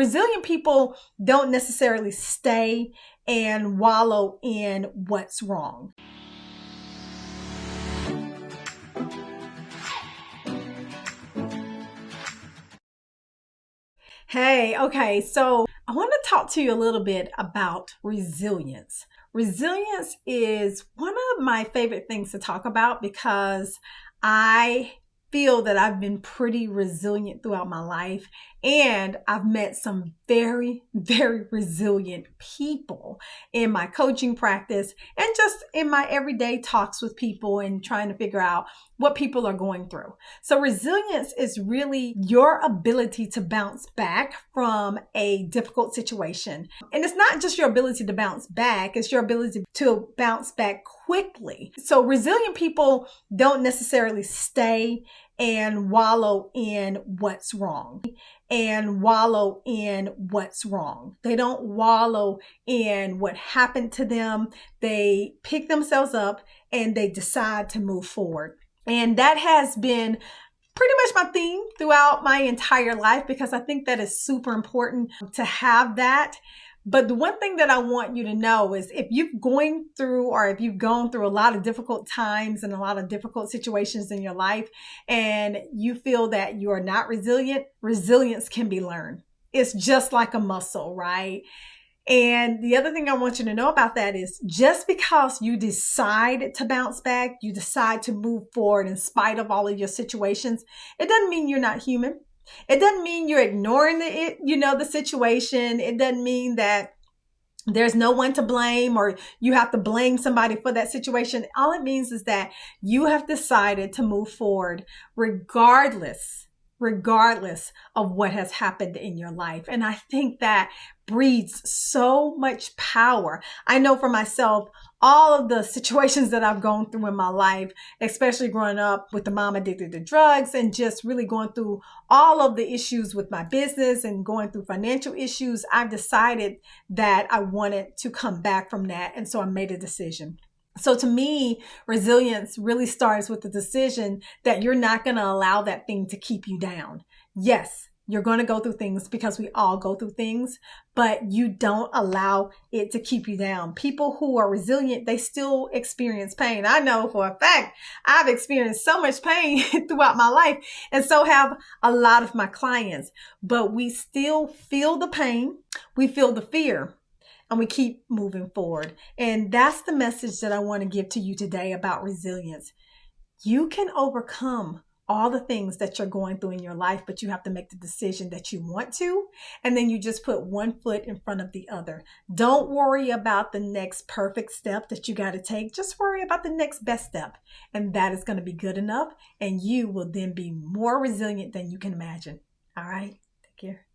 resilient people don't necessarily stay and wallow in what's wrong. Hey, okay, so I want to talk to you a little bit about resilience. Resilience is one of my favorite things to talk about because I feel that I've been pretty resilient throughout my life, and I've met some very, very resilient people in my coaching practice and just in my everyday talks with people and trying to figure out what people are going through. So resilience is really your ability to bounce back from a difficult situation. And it's not just your ability to bounce back, it's your ability to bounce back quickly. So resilient people don't necessarily stay and wallow in what's wrong. They don't wallow in what happened to them. They pick themselves up and they decide to move forward. And that has been pretty much my theme throughout my entire life because I think that is super important to have that. But the one thing that I want you to know is if you've gone through a lot of difficult times and a lot of difficult situations in your life and you feel that you are not resilient, resilience can be learned. It's just like a muscle, right? And the other thing I want you to know about that is just because you decide to bounce back, you decide to move forward in spite of all of your situations, it doesn't mean you're not human. It doesn't mean you're ignoring the situation. It doesn't mean that there's no one to blame or you have to blame somebody for that situation. All it means is that you have decided to move forward regardless of what has happened in your life. And I think that breeds so much power. I know for myself, all of the situations that I've gone through in my life, especially growing up with the mom addicted to drugs and just really going through all of the issues with my business and going through financial issues, I've decided that I wanted to come back from that. And so I made a decision. So to me, resilience really starts with the decision that you're not going to allow that thing to keep you down. Yes, you're going to go through things because we all go through things, but you don't allow it to keep you down. People who are resilient, they still experience pain. I know for a fact, I've experienced so much pain throughout my life, and so have a lot of my clients, but we still feel the pain. We feel the fear. And we keep moving forward. And that's the message that I want to give to you today about resilience. You can overcome all the things that you're going through in your life, but you have to make the decision that you want to. And then you just put one foot in front of the other. Don't worry about the next perfect step that you got to take. Just worry about the next best step. And that is going to be good enough. And you will then be more resilient than you can imagine. All right. Take care.